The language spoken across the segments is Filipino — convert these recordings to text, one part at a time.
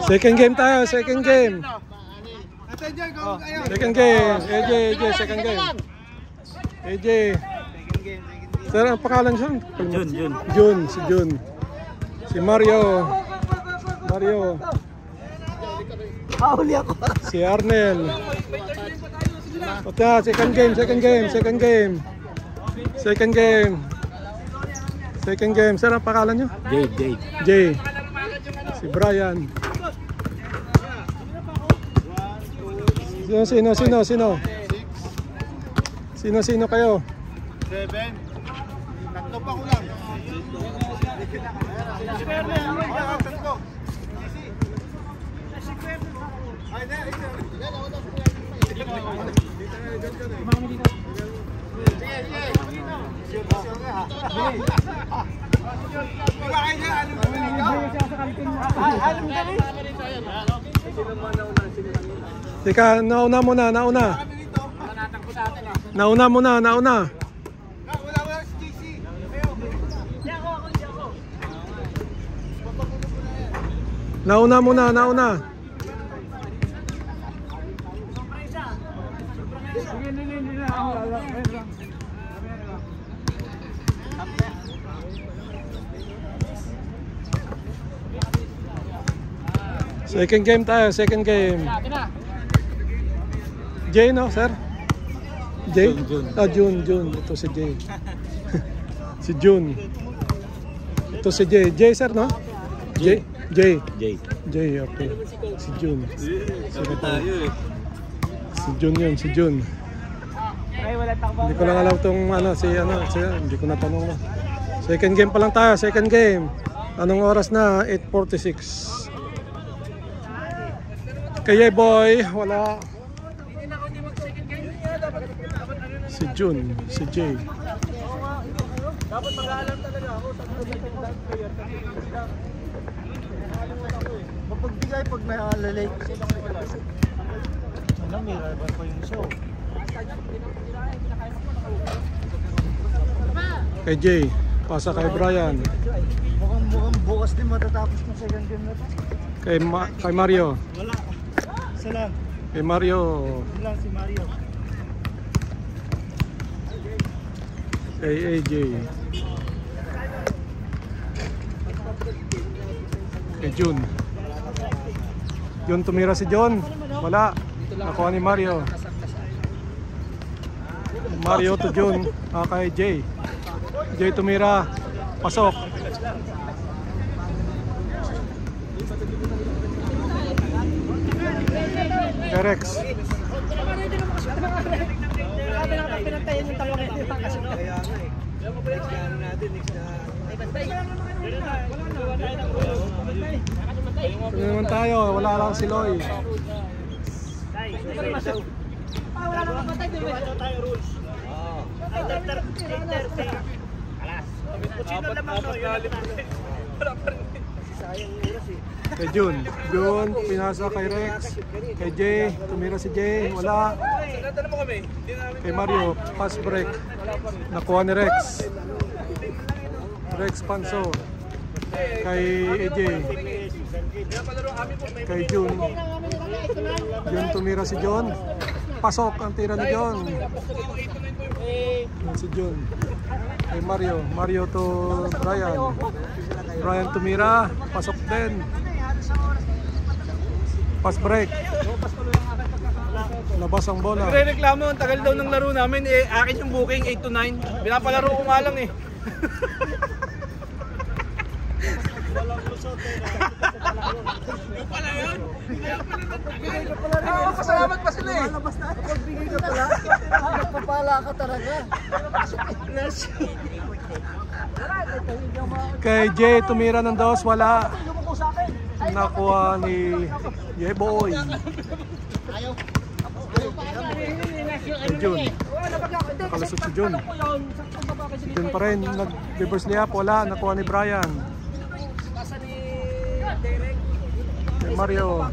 Second game tayo, second game. Second game, AJ, second game. AJ. Sir, ang pangalan siya? Jun. Si Jun. Si Mario. Huli ako. Si Arnel. Ota, second game. Sir, ang pangalan niyo? Jay. Si Brian. Sino kayo? 7. Tatlo pa ko lang. Tatlo. Teka, nauna muna. Nauna. Second game tayo, second game. Jay, no, sir? Jay? Jun. Ito si Jay. Si Jun. Ito si Jay. Jay, sir, no? Jay, okay. Si Jun. Si Jun. Hindi ko lang alam itong hindi ko natanong na. Second game pa lang tayo, second game. Anong oras na? 8:46. Kaya boy, wala. Si Jun, si Jay. Dapat mag-aalam talaga ako sa mapagbigay pag na-late. May rival pa yung show. Kay Jay, pasa kay Brian. Mukhang bukas din matatapos ng second game na to. Kay Mario. Wala. Isa lang. Kay Mario. Isa lang si Mario. Kay AJ. Kay Jun. Jun, tumira si John. Wala. Nakuha ni Mario. Mario to Jun. Kay Jay. Jay tumira. Pasok. Kay Rex. Pinantayan yung talong kasi Ano naman tayo? Wala lang si Loy. wala naman patay din. Ano tayo rules? Ay, 30. Alas. Sino naman to? Wala pa rin. Sayang oras eh. Kay Jun, pinasa kay Rex. Kay Jay, tumira si Jay, wala. Kay Mario, pass break. Nakuha ni Rex. Rex Panso. Kay AJ. Kay Jun. Jun tumira si John. Pasok ang tira ni John. Si Jun. Kay Mario to Brian. Brian tumira, pasok din. Pass break. Labas ang bola. Nagre-reklamo, ang tagal daw ng laro namin. Akin yung booking 8 to 9. Pinapalaro ko nga lang eh. Yung pala yun? Pasalamat pa sila eh. Pagbigay ka pala, nagpapala ka talaga. Kay Jay tumira ng dos, wala. Nakuha ni Yeboy. Kay Jun. Nakalusot si Jun. Si Jun pa rin. Nag-reverse layup, wala. Nakuha ni Brian. Kay Mario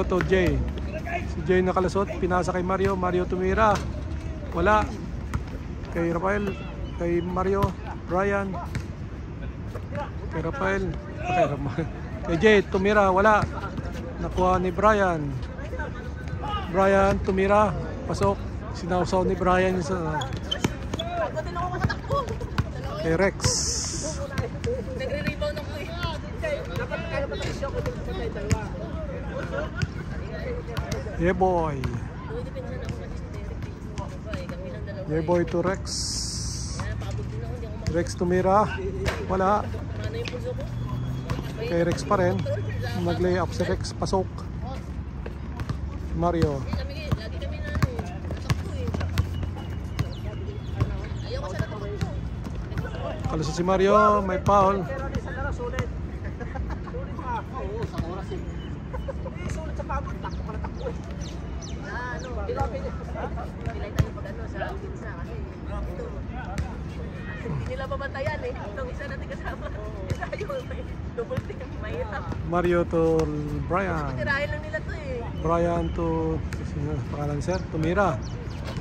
to Jay. Si Jay nakalusot, pinasa kay Mario. Mario tumira, wala. Kay Rafael, kay Mario, Brian. Kay Rafael. Kay Jay, tumira, wala. Nakuha ni Brian. Brian, tumira, pasok. Sinawsaw ni Brian yung sa... Kay Rex. Nagre-rebound ako eh. Dapat kaya pa tayo siya kung tayo dalawa. Yeah boy. Yeah boy to Rex. Rex tumira. Wala. Kay Rex pa rin. Nag-lay up si Rex. Pasok. Mario. Kalusot si Mario. May foul. Sulit sa pagod. Takbo ka na takbo eh. Hindi nila babantayan eh. Itong isa natin kasama. Tayo may double tick. Mahirap. Mario to Brian. Tirahin lang nila to eh. Brian to... Sino pangalan sir? Tumira.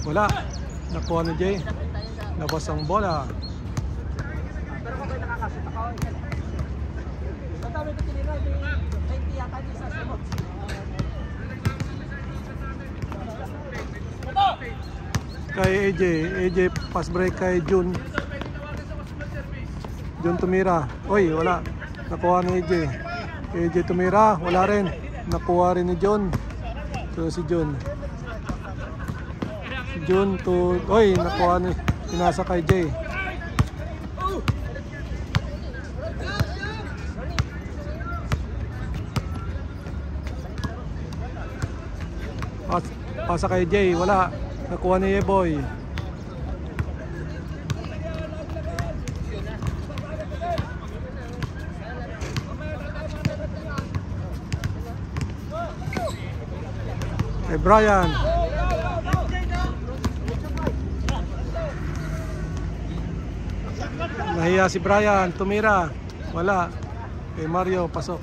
Wala. Nakuha ni Jay. Labas ang bola. Pero kung may nakakasita ka, ang dami ko tinira, may 20 yata din sa sunod. Kay AJ pass break kay Jun. Jun tumira. Oy, wala. Nakuha ni AJ. AJ tumira, wala rin. Nakuha rin ni Jun. So si Jun. Si Jun to... Oy, nakuha ni... Pinasa kay Jay. Pasa kay Jay, wala. Nakuha ni Yeboy. Kay Brian. Nahiya si Brian, tumira. Wala. Kay Mario, pasok.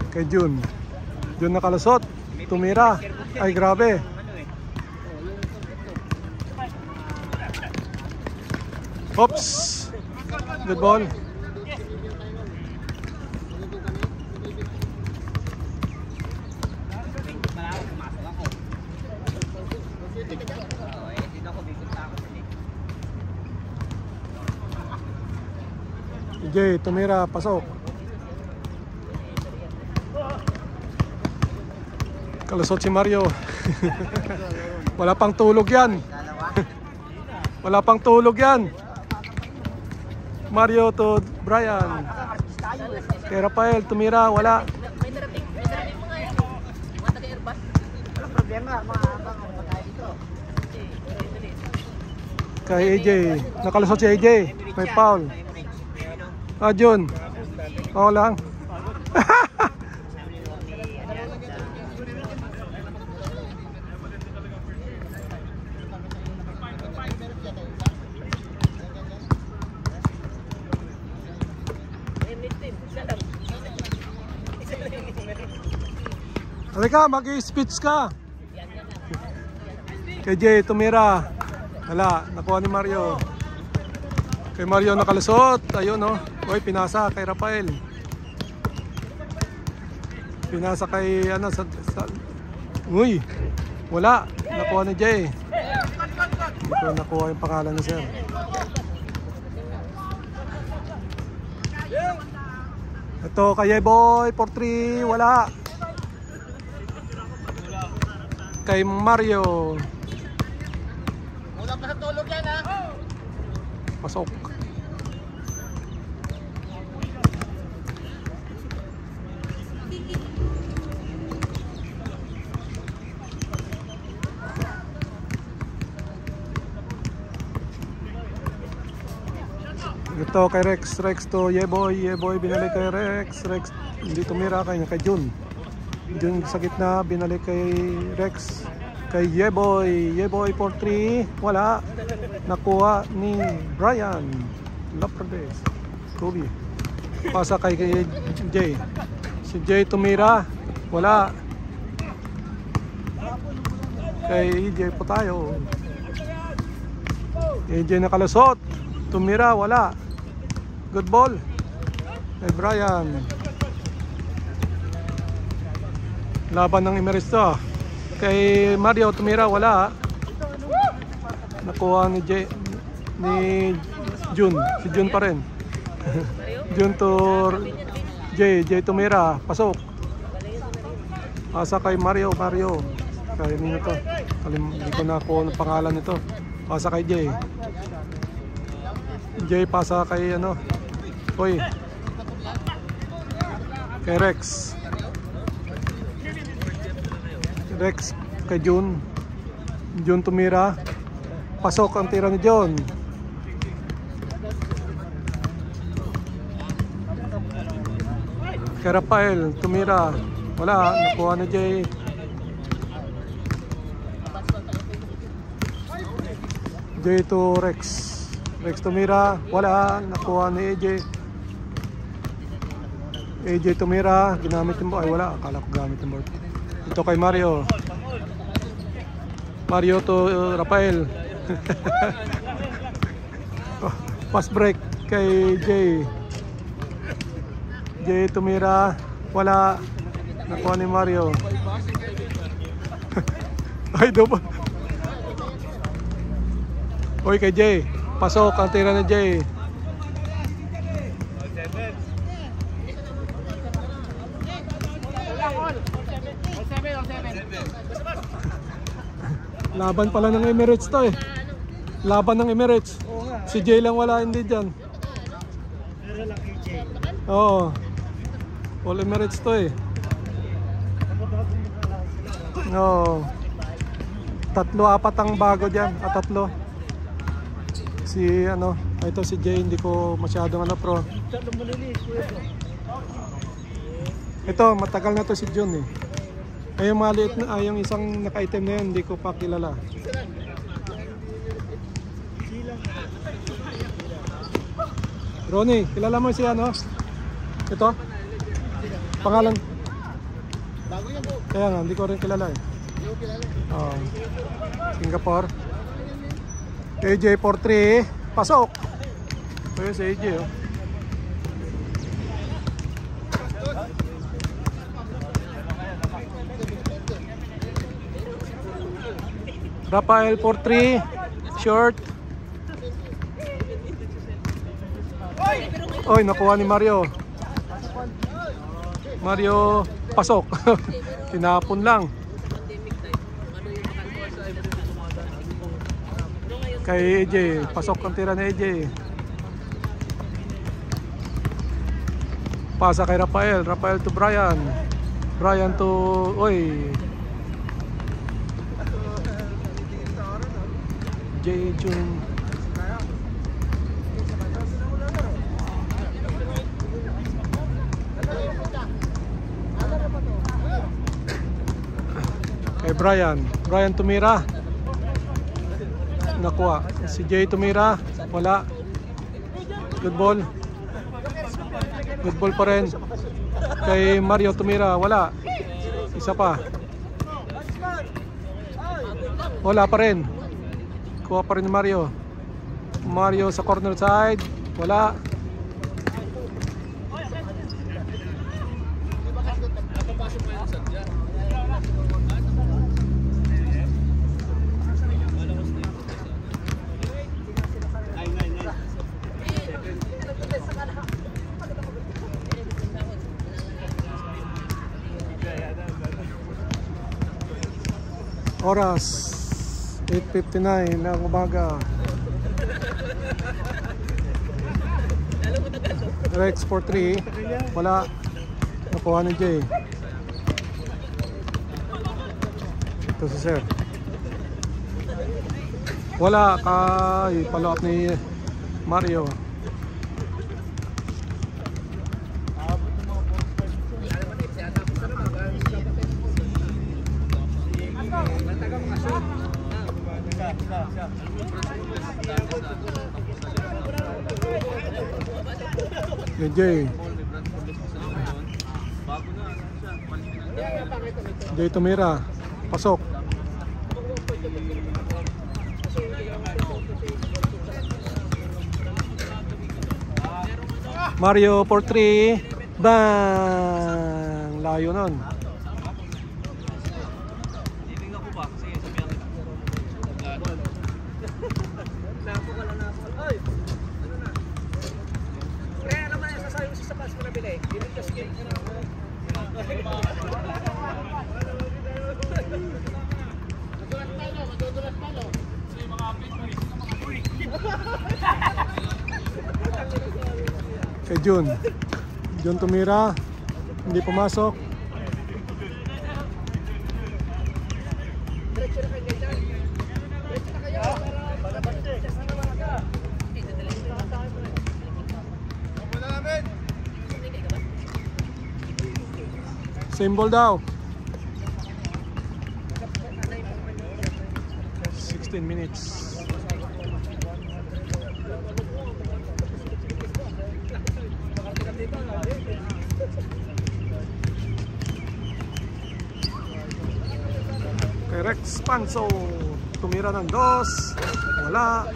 Kay Jun. Jun nakalusot. Tumira. Ay, grabe. Oops. Good ball. Jay, tumira, pasok. Kalusot si Mario. Wala pang tulog yan. Wala pang tulog yan. Mario to Brian. Kay Rafael, tumira, wala. May darating mga yan. Mga taga-airbus. Walang problema, mga tayo dito. Kay AJ, nakalusot si AJ. May foul. Ah, Jun. Oo lang. Halika, mag-i-speech ka. Kay Jay, tumira. Wala, nakuha ni Mario. Kay Mario nakalusot. Ayun, no. Oy, pinasa kay Rafael. Pinasa kay ano sa uy. Wala, nakuha ni Jay. Hindi ko nakuha yung pangalan ni sir. Ito kay Boy for 3, wala. Kay Mario. Wala pa sa tulog yan ha. Pasok. Ito kay Rex, Rex to Yeboy, Yeboy binalik kay Rex, Rex hindi tumira kay Jun. Jun sa gitna, binalik kay Rex, kay Yeboy, Yeboy for 3, wala. Nakuha ni Brian Laprades. Kobe. Pasa kay Jay. Si Jay tumira. Wala. Kay AJ po tayo. AJ nakalusot. Tumira. Wala. Good ball. Kay Brian. Laban ng Emirates to. Kay Mario tumira. Wala. Nakuha ni Jun. Si Jun pa rin. Jun to Jay tumira. Pasok. Pasa kay Mario. Kaya nino to. Hindi ko na ako ng pangalan nito. Pasa kay Jay. Jay pasa kay ano. Hoy. Kay Rex. Rex kay Jun. Jun tumira. Pasok ang tira ni John. Kay Rafael tumira. Wala. Nakuha ni Jay. Jay to Rex. Rex tumira. Wala. Nakuha ni AJ. AJ tumira. Ginamit yung ball. Ay wala. Akala ko gamit yung ball. Ito kay Mario. Mario to Rafael. Pass break kay Jay. Jay tumira. Wala. Nakuha ni Mario. Ay double. Hoy kay Jay. Pasok ang tira ni Jay. Laban pala ng Emirates to eh. Laban ng Emirates. Si Jay lang wala hindi dyan. Pero lang AJ. Oo. All Emirates to eh. Oo. 3-4 ang bago dyan. Tatlo. Si ano, ito si Jay, hindi ko masyadong ano pro. Ito, matagal na to si Jun eh. Ay yung maliit na, yung isang naka-item na yun, hindi ko pa kilala. Ronnie, kilala mo si ano? Ito? Pangalan? Bago yan po. Kaya nga, hindi ko rin kilala eh. Hindi ko kilala. Singapore. AJ 43, pasok. Ito si AJ oh. Rafael 43, short. Oy, nakuha ni Mario. Mario, pasok. Tinapon lang. Kay AJ, pasok ang tira ni AJ. Pasa kay Rafael, Rafael to Brian. Brian to, oy. Jay Jun. Kay Brian tumira. Nakuha. Si Jay tumira. Wala. Good ball. Good ball pa rin. Kay Mario tumira. Wala. Isa pa. Wala pa rin. Kuha pa rin ni Mario. Mario sa corner side. Wala. Oras 8:59 ng umaga. Rex 43. Wala. Nakuha ni Jay. Ito si Sir. Wala. Kay follow up ni Mario. AJ. Jay tumira. Pasok. Mario for 3. Bang! Layo nun. Titingnan ko ba? Sige, sabihan ko. Napo ka lang napo. Ay! Ano na? Pre, ano man yung sasabi mo sa sapas ko nabili? Dito kasi kayo. Madudulas palo. Kasi mga Kay Jun. Jun tumira. Hindi pumasok. diretso na kayo dyan. Diretso na kayo. Palabas na. Sana naman ka. Same ball daw. 16 minutes. Kay Rex Panso. Tumira ng 2. Wala.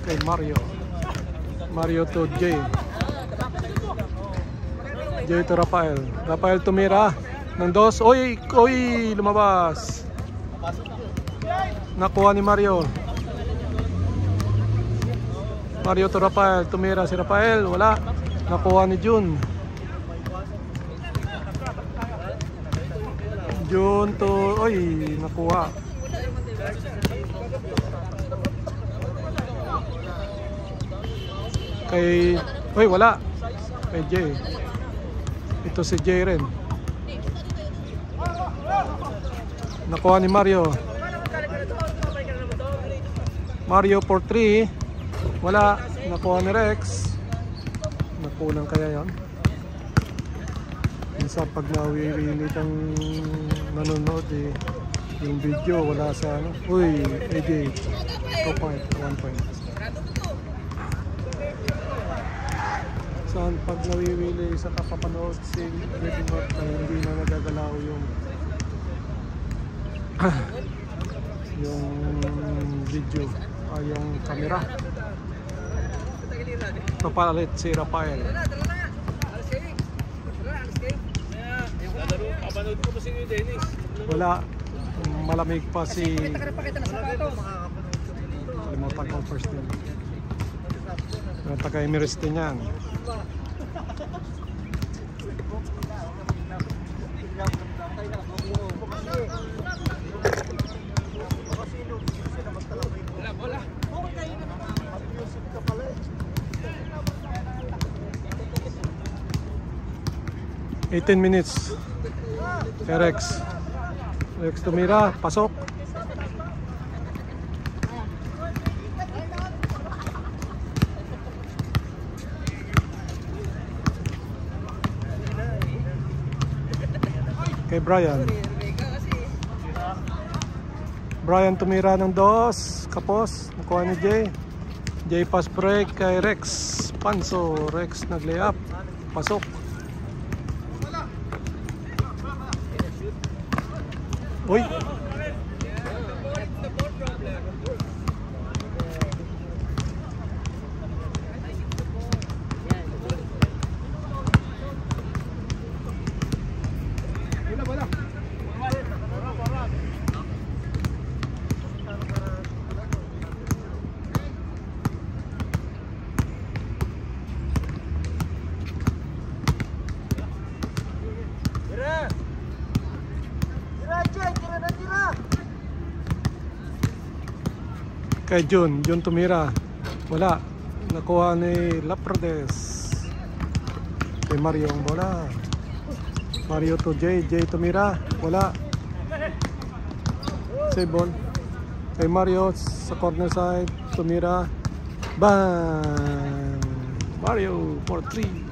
Kay Mario. Mario to Jay. Jay to Rafael. Rafael tumira ng 2. Oy, oy, lumabas. Nakuha ni Mario. Mario to Rafael. Tumira si Rafael. Wala. Nakuha ni Jun. Jun to, oy, nakuha. Kay, oy, wala. Kay Jay. Ito si Jay rin. Nakuha ni Mario. Mario for 3. Wala. Nakuha ni Rex. Nakulang kaya yon. Minsan pag nawiwili kang nanonood yung video wala sa ano. Uy, AJ. 2 point, 1 point. Saan pag nawiwili sa kapapanood si Redmond na hindi na nagagalaw yung yung video yung camera. Papalit si Rafael. Kapanood ko pa si Dennis. Wala. Malamig pa si kalimutan ko first name. Taga-Emirates din yan. Bola. 18 minutes. Kay Rex. Rex tumira, pasok. Kay Brian. Brian tumira ng 2. Kapos. Nakuha ni Jay. Jay pass break kay Rex. Panso. Rex nag-lay up. Pasok. Uy. Kay Jun tumira. Wala. Nakuha ni Laprades. Kay Mario ang bola. Mario to Jay. Jay tumira. Wala. Save ball. Kay Mario sa corner side. Tumira. Bang! Mario for 3.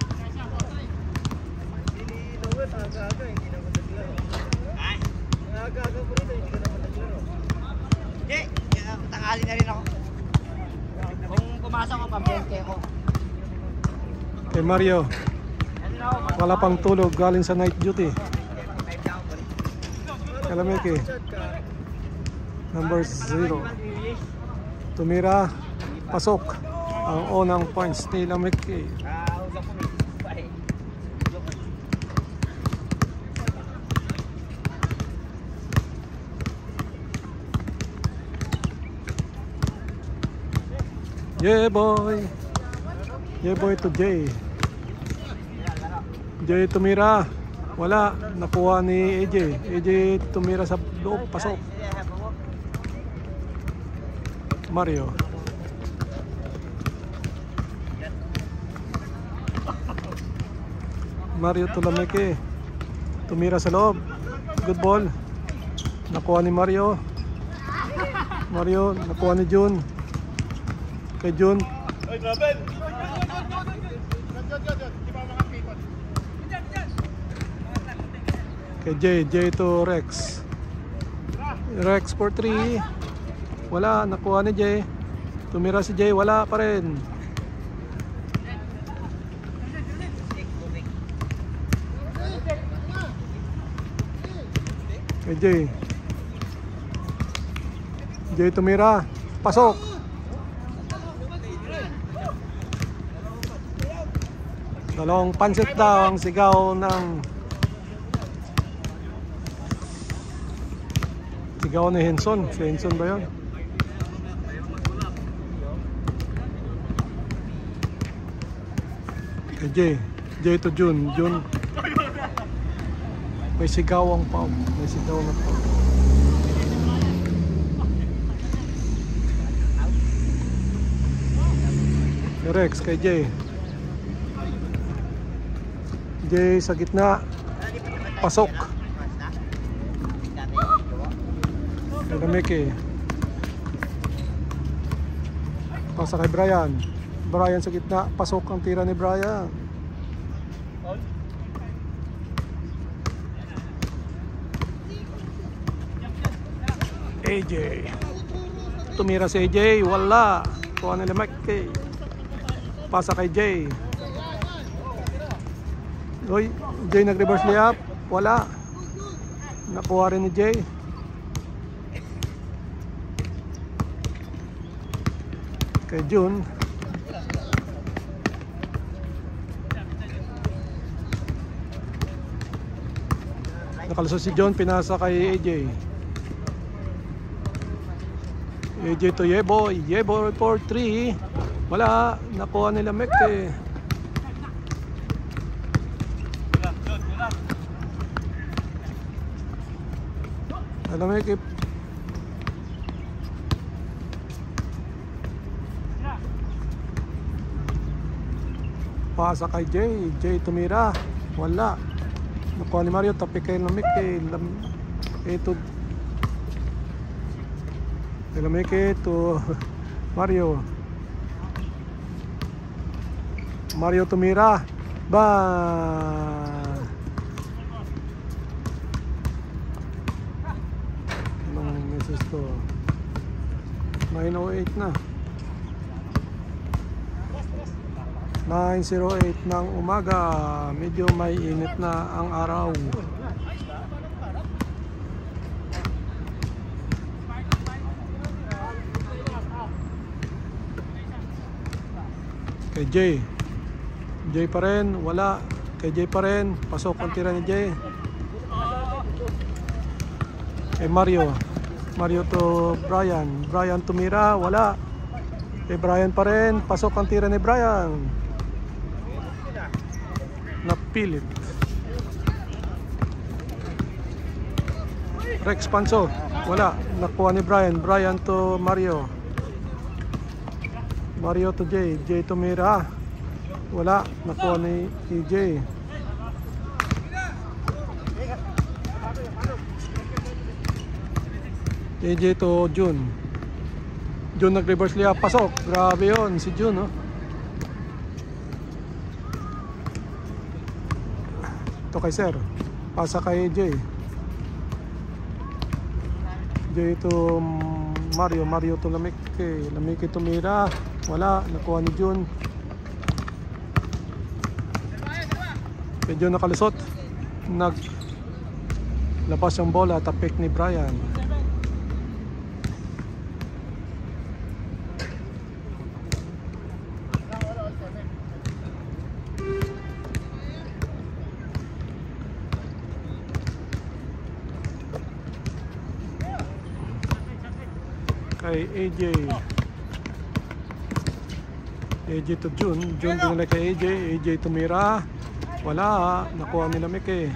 Tanghali na rin ako. Kung pumasok ko, pambente ko. Kay Mario. Wala pang tulog, galing sa night duty. Kalameke. Number 0. Tumira, pasok. Ang unang points ni Lameke. Yeah boy. Yeah boy to Jay. Jay tumira. Wala. Nakuha ni AJ. AJ tumira sa loob. Pasok. Mario. Mario to Lameke. Tumira sa loob. Good ball. Nakuha ni Mario. Mario. Nakuha ni Jun. Kay Jun. Kay Jay to Rex. Rex for 3. Wala, nakuha ni Jay. Tumira si Jay, wala pa rin. Kay Jay. Jay tumira. Pasok. Dalawang pansit daw ang sigaw ni Henson. Si Henson ba yun? Kay Jay to Jun. Jun. May sigawang pa. May sigaw na pa. Rex kay Jay. Jay sa gitna. Pasok. Lameke. Pasa kay Brian. Brian sa gitna. Pasok ang tira ni Brian. AJ. Tumira si AJ. Wala. Kuha ni Lameke. Pasa kay Jay. Uy, Jay nag-reverse layup. Wala. Nakuha rin ni Jay. Kay Jun. Nakalusot si John, pinasa kay AJ. AJ to Yeboy. Yeboy for 3. Wala. Nakuha nila Mekte. Alam mo yung pasa kay Jay. Jay tumira. Wala. Nakuha ni Mario. Tapi kay Lameke. Ito. Kay Lameke to Mario. Mario tumira. Ba. Anong message to? 9:08 na. 9:08 ng umaga. Medyo may init na ang araw. Kay Jay. Jay pa rin. Wala. Kay Jay pa rin. Pasok ang tira ni Jay. Kay Mario. Mario to Brian. Brian tumira. Wala. Kay Brian pa rin. Pasok ang tira ni Brian. Napilit. Rex Panso. Wala. Nakuha ni Brian. Brian to Mario. Mario to Jay. Jay to Mira. Wala. Nakuha ni EJ. EJ to Jun. Jun nag-reverse layup. Pasok. Grabe yun. Si Jun, no? Ito kay Sir. Pasa kay EJ. Jay to Mario. Mario to Lameke. Lameke to Mira. Wala, nakuha ni June. Medyo nakalusot. Naglapas yung bola, tapik ni Brian. Kay AJ to June dinala kay AJ tumira, wala, nakuha nila Mike.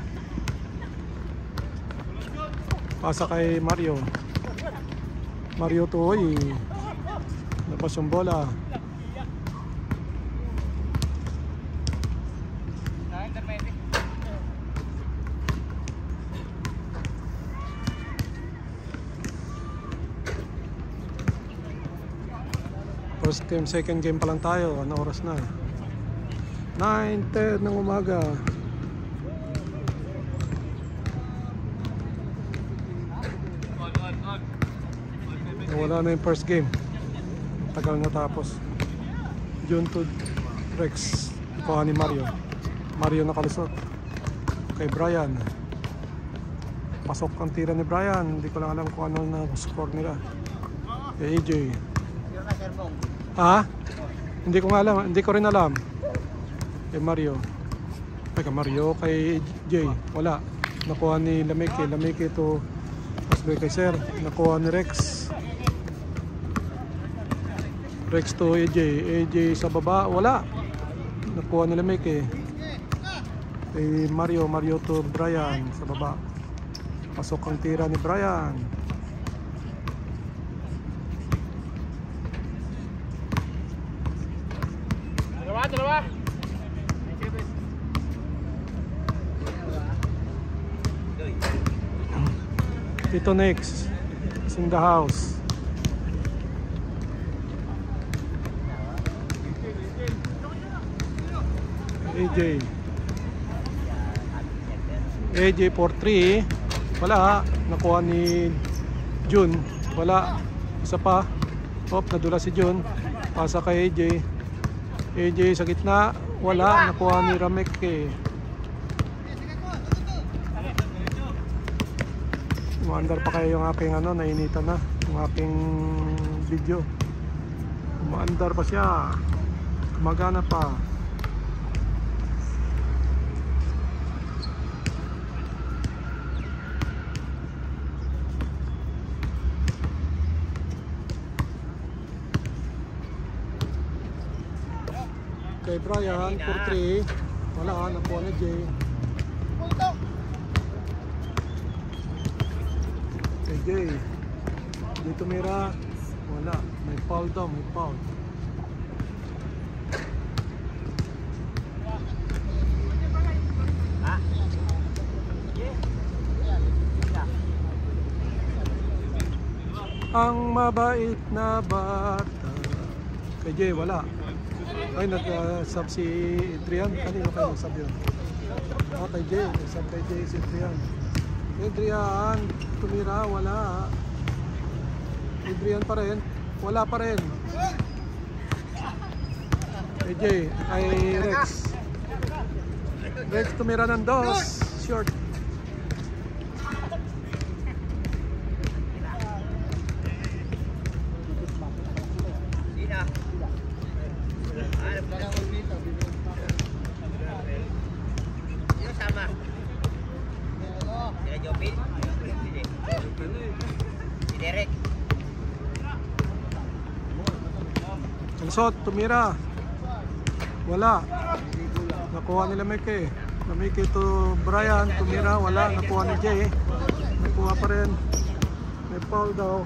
Pasa kay Mario Toy, napas yung bola. First game, second game pa lang tayo. Ano oras na? 9:10 ng umaga. Wala na yung first game. Tagal na tapos. June to Rex. Kuha ni Mario nakalusot. Kay Brian. Pasok ang tira ni Brian. Hindi ko lang alam kung ano na score nila. Kay AJ. Ha? Hindi ko nga alam, hindi ko rin alam. Kay Mario. Kay Jay, wala. Nakuha ni Lameke to pasbay kay Sir. Nakuha ni Rex to AJ sa baba, wala. Nakuha ni Lameke. Kay Mario to Brian sa baba. Pasok ang tira ni Brian. Dalawa. Tito next is in the house. AJ for 3. Wala. Nakuha ni June. Wala. Isa pa. Nadula si June. Pasa kay AJ sa gitna, wala, nakuha ni Rameke. Umaandar pa kayo yung aking nainitan na yung aking video. Umaandar pa siya, gumagana pa. Kay Brian, for 3. Wala, nakuha ni Jay. Kay Jay. Dito mira. Wala. May foul daw, may foul. Ang mabait na bata. Kay Jay, wala. Ay, nag-sub si Adrian. Kanino kayo nag-sub yun? Kay Jay. Nag-sub kay Jay si Adrian. Adrian, tumira, wala. Adrian pa rin. Wala pa rin. Kay Jay. Kay Rex. Rex tumira ng 2. Short. Ansot, tumira. Wala. Nakuha ni Lameke. Lameke to Brian, tumira, wala. Nakuha ni Jay. Nakuha pa rin. May foul daw.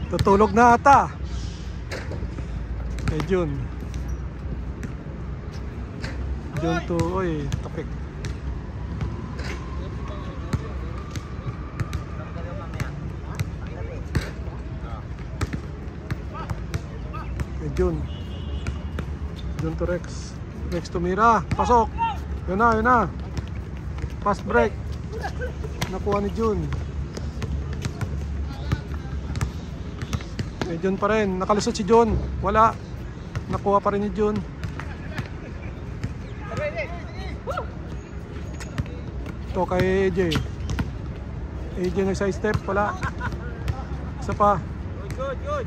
Tutulog na ata. Kay June. June to, oy, tapik. Kay Jun. Jun to Rex. Rex tumira. Pasok. Yun na. Fast break. Nakuha ni Jun. Kay Jun pa rin. Nakalusot si Jun. Wala. Nakuha pa rin ni Jun. Ito kay AJ. AJ nag-side step. Wala. Isa pa. Good.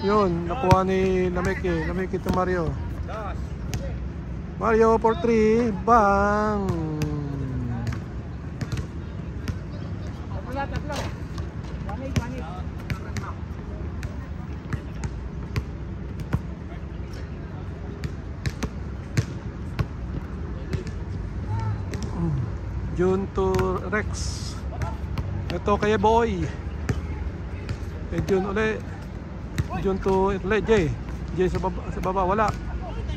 Yun. Nakuha ni Lameke. Lameke to Mario. Mario for 3. Bang! Tatlo. Manit. Jun to Rex. Ito kay Boy. Kay Jun ulit. Jun to ulit Jay. Jay sa baba wala.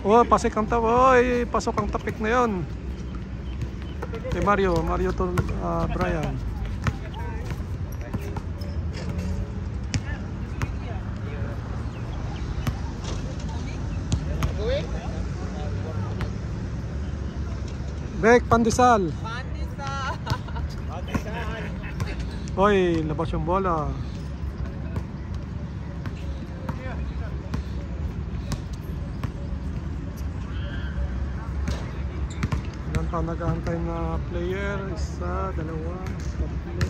Oh, pasok ang tapik. Oy, pasok ang tapik na 'yon. Kay Mario to Brian. Break Pandesal. Hoy, labas yung bola. Ilan pa nag-aantay na player? Isa, dalawa, tatlo.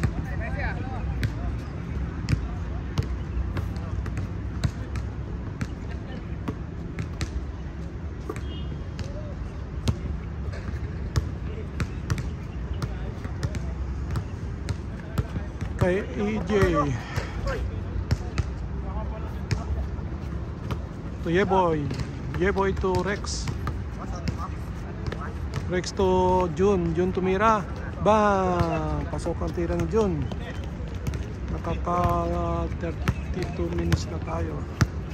Kay EJ to Yeboy to Rex. Rex to Jun tumira. Bang! Pasok ang tira ni Jun. Nakaka 32 minutes na tayo.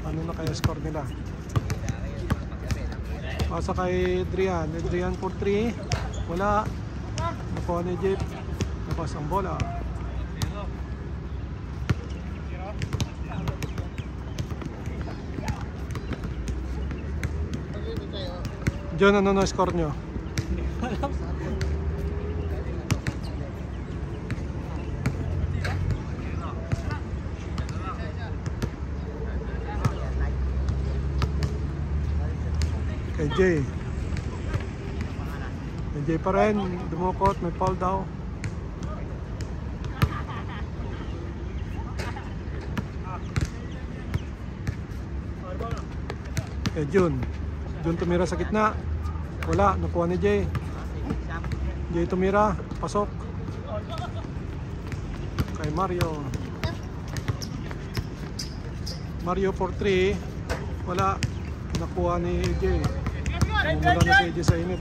Ano na kaya score nila? Pasa kay Adrian for 3. Wala. Nakuha ni Jeep. Napas ang bola. John, ano na score nyo? Kay Jay. Kay Jay pa rin. Dumukot, may foul daw. Kay Jun tumira sa gitna. Wala, nakuha ni Jay. Jay tumira, pasok. Kay Mario for 3. Wala, nakuha ni Jay. Umula na si Jay sa init.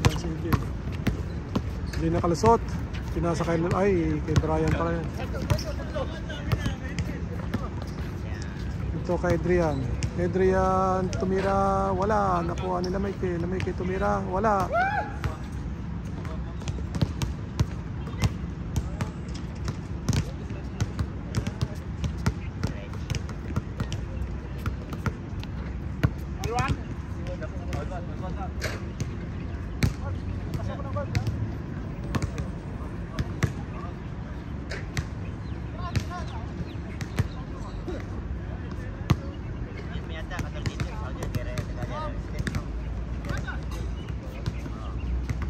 Yan si Jay. Hindi nakalusot. Pinasa kay Brian pa rin. Ito kay Adrian tumira, wala. Nakuha ni Lameke tumira, wala.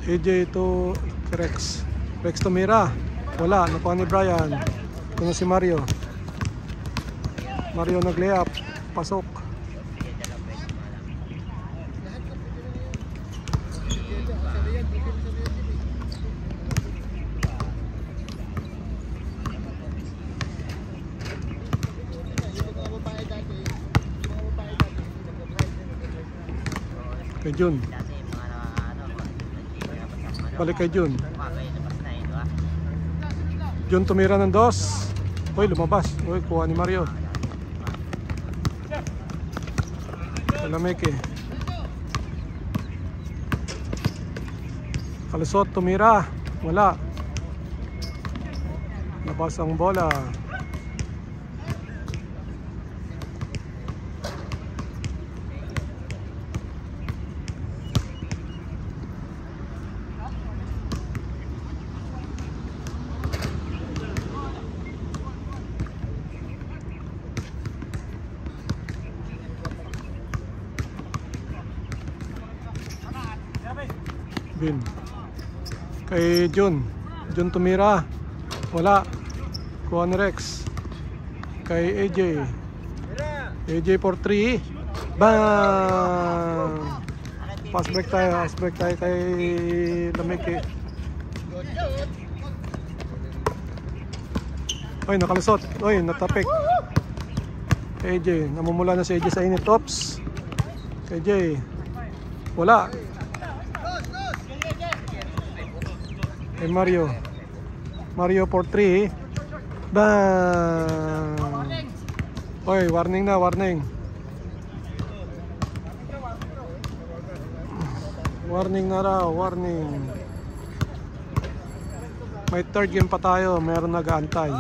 AJ to Rex tumira, wala. Nakuha ni Brian. Ito na si Mario nag-layup, pasok. Kay Jun. Balik kay Jun tumira ng 2. Uy, lumabas. Uy, kuha ni Mario. Lameke. Kalusot tumira, wala. Labas ang bola. Bin. Kay Jun tumira, wala. Kuha ni Rex. Kay AJ for 3. Bang! Pass break tayo kay Lamiki. Oy, nakalusot. Oy, natapik. AJ, namumula na si AJ sa init. Tops. Kay Jay. Wala. Kay Mario for 3. Bang! Oy, warning na, warning. Warning na raw, warning. May third game pa tayo, meron nag-aantay.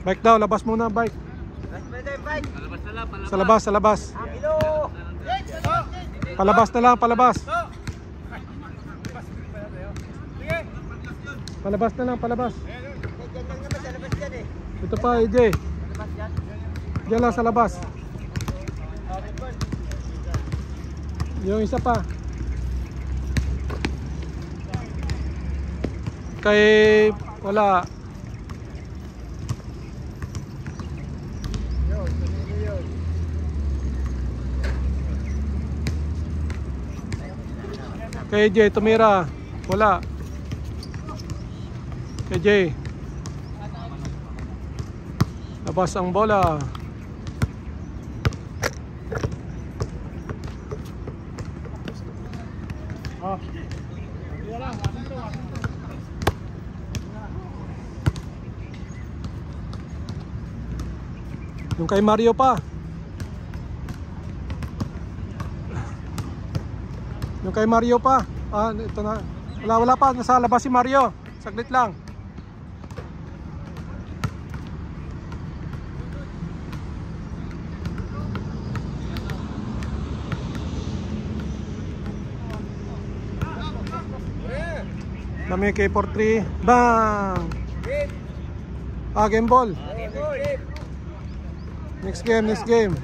Bike daw, labas muna, bike. Sa labas. Palabas na lang, palabas. Palabas. Ito pa, AJ. Diyan lang sa labas. Yung isa pa. Kay wala. Kay AJ tumira. Wala. Kay AJ. Labas ang bola. Yung kay Mario pa. Ah, ito na. Wala pa. Nasa labas si Mario. Saglit lang. Lamiki for 3. Bang! Game ball. Next game.